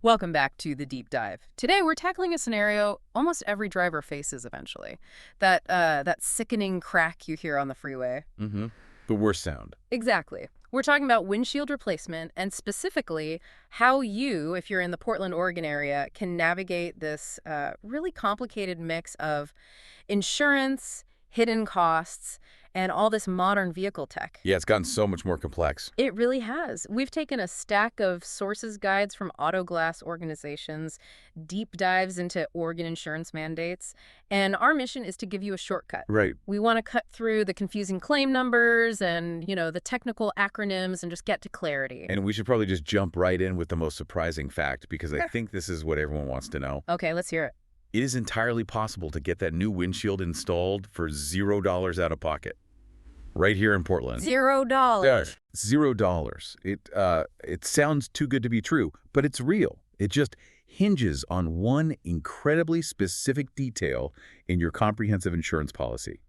Welcome back to the deep dive. Today we're tackling a scenario almost every driver faces eventually. That sickening crack you hear on the freeway. Mm-hmm. The worst sound. Exactly. We're talking about windshield replacement and specifically how you, if you're in the Portland, Oregon area, can navigate this really complicated mix of insurance, hidden costs, and all this modern vehicle tech. Yeah, it's gotten so much more complex. It really has. We've taken a stack of sources guides from auto glass organizations, deep dives into Oregon insurance mandates, and our mission is to give you a shortcut. Right. We want to cut through the confusing claim numbers and, the technical acronyms and just get to clarity. And we should probably just jump right in with the most surprising fact, because I think this is what everyone wants to know. Okay, let's hear it. It is entirely possible to get that new windshield installed for $0 out of pocket. Right here in Portland. $0. Yes, $0. It sounds too good to be true, but it's real. It just hinges on one incredibly specific detail in your comprehensive insurance policy.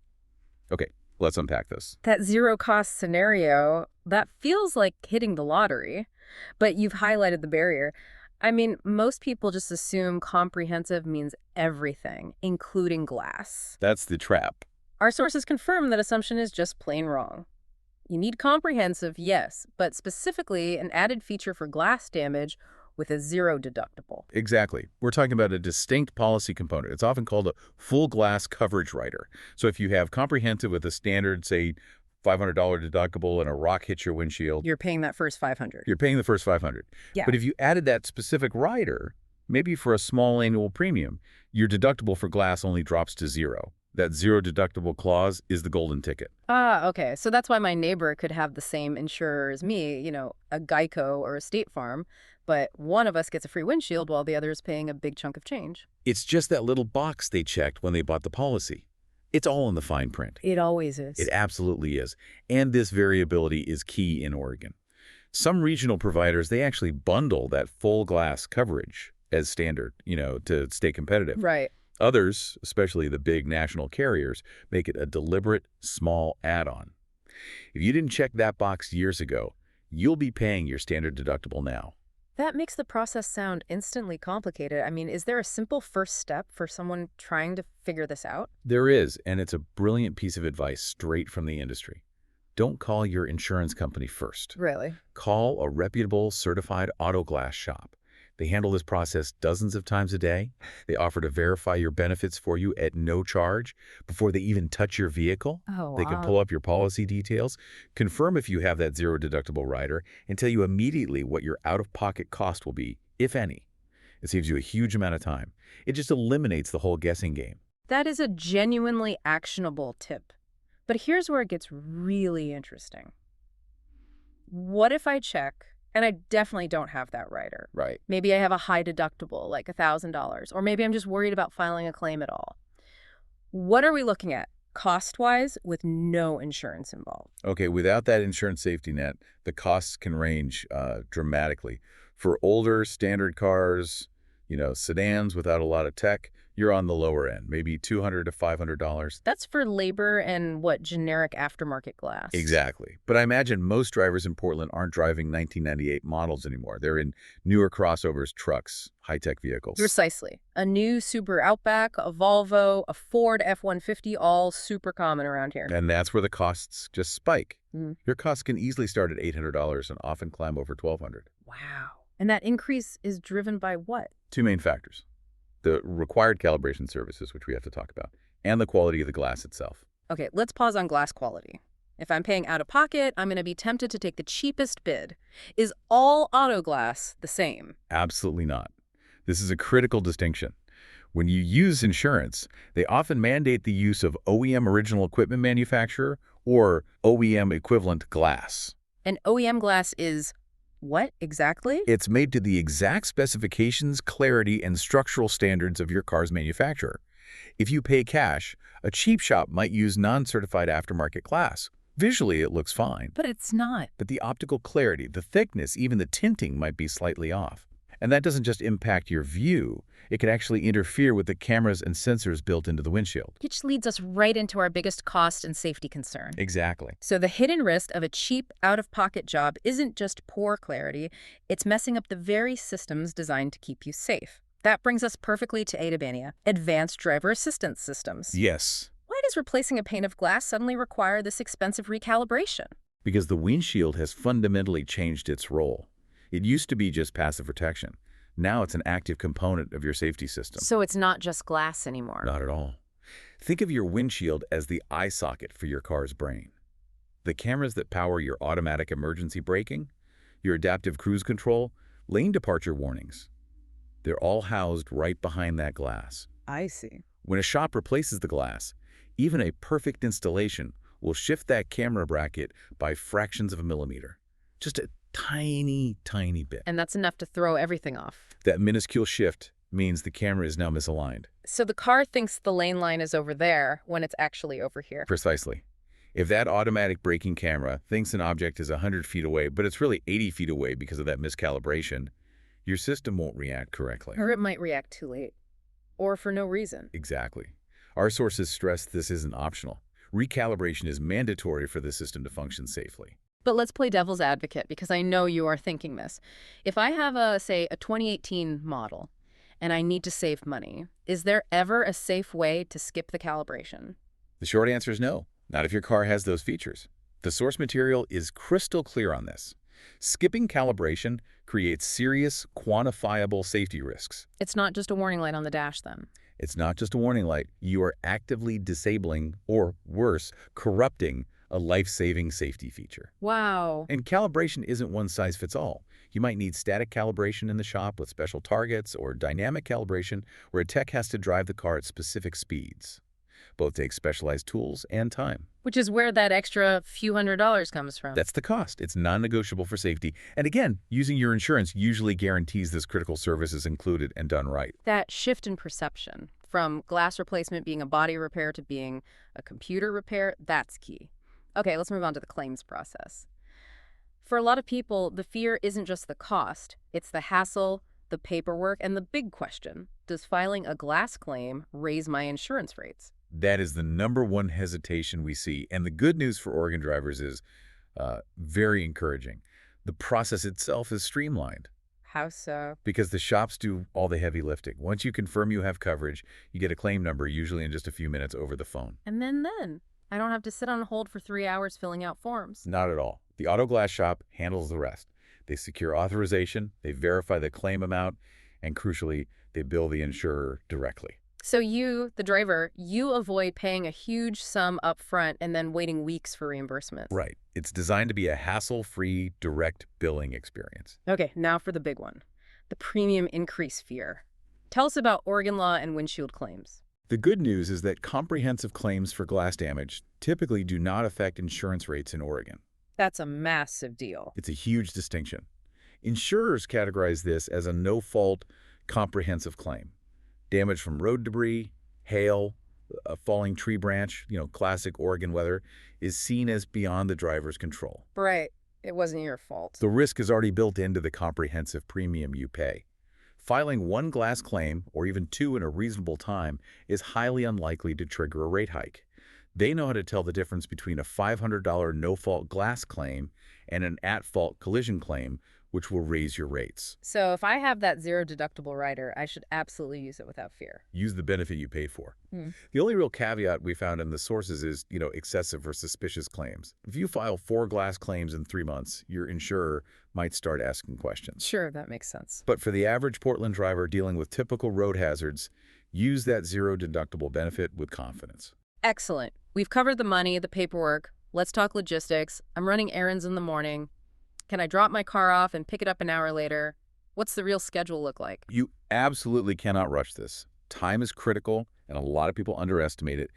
Okay, let's unpack this. That zero-cost scenario, that feels like hitting the lottery, but you've highlighted the barrier. I mean, most people just assume comprehensive means everything, including glass. That's the trap. Our sources confirm that assumption is just plain wrong. You need comprehensive, yes, but specifically an added feature for glass damage with a zero deductible. Exactly. We're talking about a distinct policy component. It's often called a full glass coverage rider. So if you have comprehensive with a standard, say, $500 deductible and a rock hits your windshield, You're paying that first $500. you're paying the first $500. Yeah. But if you added that specific rider, maybe for a small annual premium, your deductible for glass only drops to zero. That zero deductible clause is the golden ticket. Okay. So that's why my neighbor could have the same insurer as me, a Geico or a State Farm, but one of us gets a free windshield while the other is paying a big chunk of change. It's just that little box they checked when they bought the policy. It's all in the fine print. It always is. It absolutely is. And this variability is key in Oregon. Some regional providers, they actually bundle that full glass coverage as standard, to stay competitive. Right. Others, especially the big national carriers, make it a deliberate, small add-on. If you didn't check that box years ago, you'll be paying your standard deductible now. That makes the process sound instantly complicated. I mean, is there a simple first step for someone trying to figure this out? There is, and it's a brilliant piece of advice straight from the industry. Don't call your insurance company first. Really? Call a reputable, certified auto glass shop. They handle this process dozens of times a day. They offer to verify your benefits for you at no charge before they even touch your vehicle. Oh, wow. They can pull up your policy details, confirm if you have that zero deductible rider, and tell you immediately what your out-of-pocket cost will be, if any. It saves you a huge amount of time. It just eliminates the whole guessing game. That is a genuinely actionable tip. But here's where it gets really interesting. What if I check, and I definitely don't have that rider? Right. Maybe I have a high deductible, like $1,000, or maybe I'm just worried about filing a claim at all. What are we looking at, cost-wise, with no insurance involved? Okay, without that insurance safety net, the costs can range dramatically. For older standard cars, sedans without a lot of tech, you're on the lower end, maybe $200 to $500. That's for labor and generic aftermarket glass. Exactly. But I imagine most drivers in Portland aren't driving 1998 models anymore. They're in newer crossovers, trucks, high-tech vehicles. Precisely. A new Subaru Outback, a Volvo, a Ford F-150, all super common around here. And that's where the costs just spike. Mm. Your costs can easily start at $800 and often climb over $1,200. Wow. And that increase is driven by what? Two main factors: the required calibration services, which we have to talk about, and the quality of the glass itself. Okay, let's pause on glass quality. If I'm paying out of pocket, I'm going to be tempted to take the cheapest bid. Is all auto glass the same? Absolutely not. This is a critical distinction. When you use insurance, they often mandate the use of OEM original equipment manufacturer or OEM equivalent glass. And OEM glass is what exactly? It's made to the exact specifications, clarity, and structural standards of your car's manufacturer. If you pay cash, a cheap shop might use non-certified aftermarket glass. Visually, it looks fine. But it's not. But the optical clarity, the thickness, even the tinting might be slightly off. And that doesn't just impact your view. It can actually interfere with the cameras and sensors built into the windshield. Which leads us right into our biggest cost and safety concern. Exactly. So the hidden risk of a cheap, out-of-pocket job isn't just poor clarity, it's messing up the very systems designed to keep you safe. That brings us perfectly to Adabania, advanced driver assistance systems. Yes, Why does replacing a pane of glass suddenly require this expensive recalibration? because the windshield has fundamentally changed its role. It used to be just passive protection. Now it's an active component of your safety system. So it's not just glass anymore. Not at all. Think of your windshield as the eye socket for your car's brain. The cameras that power your automatic emergency braking, your adaptive cruise control, lane departure warnings, they're all housed right behind that glass. I see. When a shop replaces the glass, even a perfect installation will shift that camera bracket by fractions of a millimeter. Just a tiny, tiny bit. And that's enough to throw everything off. That minuscule shift means the camera is now misaligned. So the car thinks the lane line is over there when it's actually over here. Precisely. If that automatic braking camera thinks an object is 100 feet away, but it's really 80 feet away because of that miscalibration, your system won't react correctly. Or it might react too late. Or for no reason. Exactly. Our sources stress this isn't optional. Recalibration is mandatory for the system to function safely. But let's play devil's advocate, because I know you are thinking this. If I have say, a 2018 model, and I need to save money, is there ever a safe way to skip the calibration? The short answer is no, not if your car has those features. The source material is crystal clear on this. Skipping calibration creates serious, quantifiable safety risks. It's not just a warning light on the dash, then. It's not just a warning light. You are actively disabling, or worse, corrupting a life-saving safety feature. Wow. And calibration isn't one size fits all. You might need static calibration in the shop with special targets, or dynamic calibration where a tech has to drive the car at specific speeds. Both take specialized tools and time. Which is where that extra few $100s comes from. That's the cost. It's non-negotiable for safety. And again, using your insurance usually guarantees this critical service is included and done right. That shift in perception, from glass replacement being a body repair to being a computer repair, that's key. Okay, let's move on to the claims process. For a lot of people, the fear isn't just the cost. It's the hassle, the paperwork, and the big question: does filing a glass claim raise my insurance rates? That is the #1 hesitation we see. And the good news for Oregon drivers is very encouraging. The process itself is streamlined. How so? Because the shops do all the heavy lifting. Once you confirm you have coverage, you get a claim number, usually in just a few minutes over the phone. And then I don't have to sit on hold for 3 hours filling out forms. Not at all. The auto glass shop handles the rest. They secure authorization, they verify the claim amount, and crucially, they bill the insurer directly. So you, the driver, you avoid paying a huge sum up front and then waiting weeks for reimbursement. Right. It's designed to be a hassle-free, direct billing experience. Okay, now for the big one, the premium increase fear. Tell us about Oregon law and windshield claims. The good news is that comprehensive claims for glass damage typically do not affect insurance rates in Oregon. That's a massive deal. It's a huge distinction. Insurers categorize this as a no-fault comprehensive claim. Damage from road debris, hail, a falling tree branch, classic Oregon weather, is seen as beyond the driver's control. Right. It wasn't your fault. The risk is already built into the comprehensive premium you pay. Filing one glass claim, or even two in a reasonable time, is highly unlikely to trigger a rate hike. They know how to tell the difference between a $500 no-fault glass claim and an at-fault collision claim, which will raise your rates. So if I have that zero deductible rider, I should absolutely use it without fear. Use the benefit you paid for. The only real caveat we found in the sources is, excessive or suspicious claims. If you file 4 glass claims in 3 months, your insurer might start asking questions. Sure, that makes sense. But for the average Portland driver dealing with typical road hazards, use that zero deductible benefit with confidence. Excellent. We've covered the money, the paperwork. Let's talk logistics. I'm running errands in the morning. Can I drop my car off and pick it up an hour later? What's the real schedule look like? You absolutely cannot rush this. Time is critical, and a lot of people underestimate it.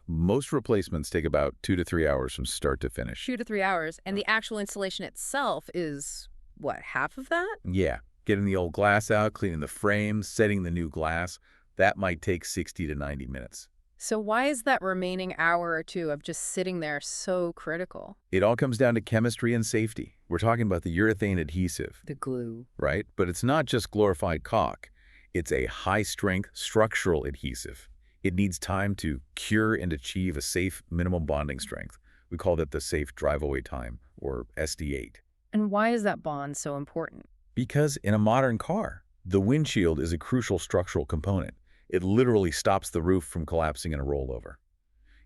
Most replacements take about 2 to 3 hours from start to finish. 2 to 3 hours, and the actual installation itself is, what, half of that? Yeah. Getting the old glass out, cleaning the frame, setting the new glass, that might take 60 to 90 minutes. So why is that remaining hour or two of just sitting there so critical? It all comes down to chemistry and safety. We're talking about the urethane adhesive, The glue. right? But it's not just glorified caulk. It's a high-strength structural adhesive. It needs time to cure and achieve a safe minimum bonding strength. We call that the safe drive-away time, or SD8. And why is that bond so important? Because in a modern car, the windshield is a crucial structural component. It literally stops the roof from collapsing in a rollover.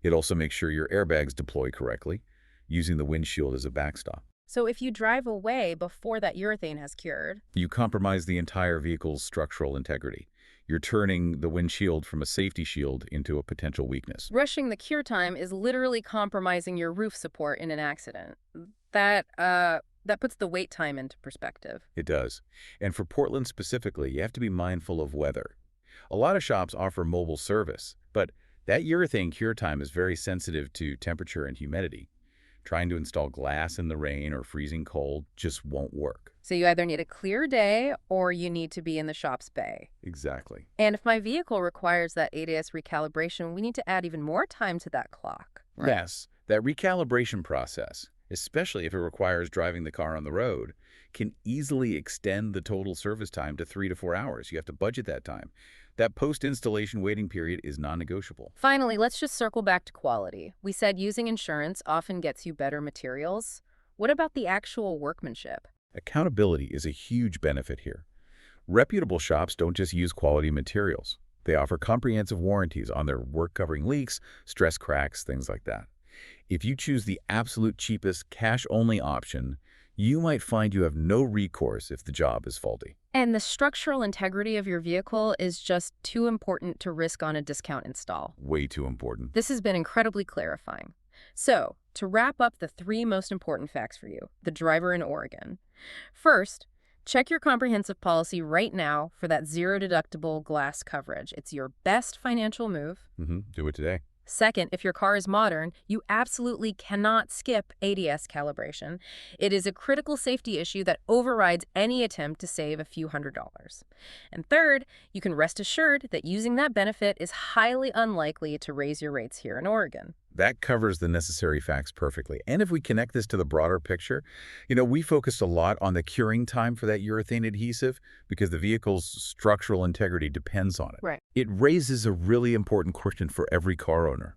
It also makes sure your airbags deploy correctly, using the windshield as a backstop. So if you drive away before that urethane has cured, You compromise the entire vehicle's structural integrity. You're turning the windshield from a safety shield into a potential weakness. rushing the cure time is literally compromising your roof support in an accident. That puts the wait time into perspective. It does. And for Portland specifically, you have to be mindful of weather. A lot of shops offer mobile service, but that urethane cure time is very sensitive to temperature and humidity. Trying to install glass in the rain or freezing cold just won't work. So you either need a clear day or you need to be in the shop's bay. Exactly. And if my vehicle requires that ADS recalibration, we need to add even more time to that clock. Yes, that recalibration process, especially if it requires driving the car on the road, can easily extend the total service time to 3 to 4 hours. You have to budget that time. That post-installation waiting period is non-negotiable. Finally, let's just circle back to quality. We said using insurance often gets you better materials. What about the actual workmanship? Accountability is a huge benefit here. Reputable shops don't just use quality materials. They offer comprehensive warranties on their work covering leaks, stress cracks, things like that. If you choose the absolute cheapest cash-only option, you might find you have no recourse if the job is faulty. And the structural integrity of your vehicle is just too important to risk on a discount install. Way too important. This has been incredibly clarifying. So, to wrap up the 3 most important facts for you, the driver in Oregon. First, check your comprehensive policy right now for that zero deductible glass coverage. It's your best financial move. Do it today. Second, if your car is modern, you absolutely cannot skip ADS calibration. It is a critical safety issue that overrides any attempt to save a few $100s. And third, you can rest assured that using that benefit is highly unlikely to raise your rates here in Oregon. That covers the necessary facts perfectly. And if we connect this to the broader picture, we focused a lot on the curing time for that urethane adhesive because the vehicle's structural integrity depends on it. Right. It raises a really important question for every car owner.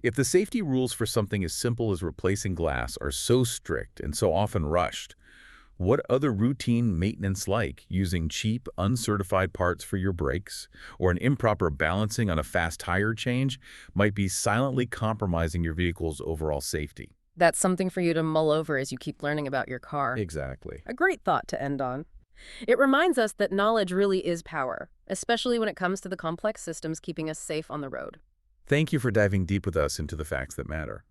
If the safety rules for something as simple as replacing glass are so strict and so often rushed, what other routine maintenance like using cheap, uncertified parts for your brakes or an improper balancing on a fast tire change might be silently compromising your vehicle's overall safety? That's something for you to mull over as you keep learning about your car. Exactly. A great thought to end on. It reminds us that knowledge really is power, especially when it comes to the complex systems keeping us safe on the road. Thank you for diving deep with us into the facts that matter.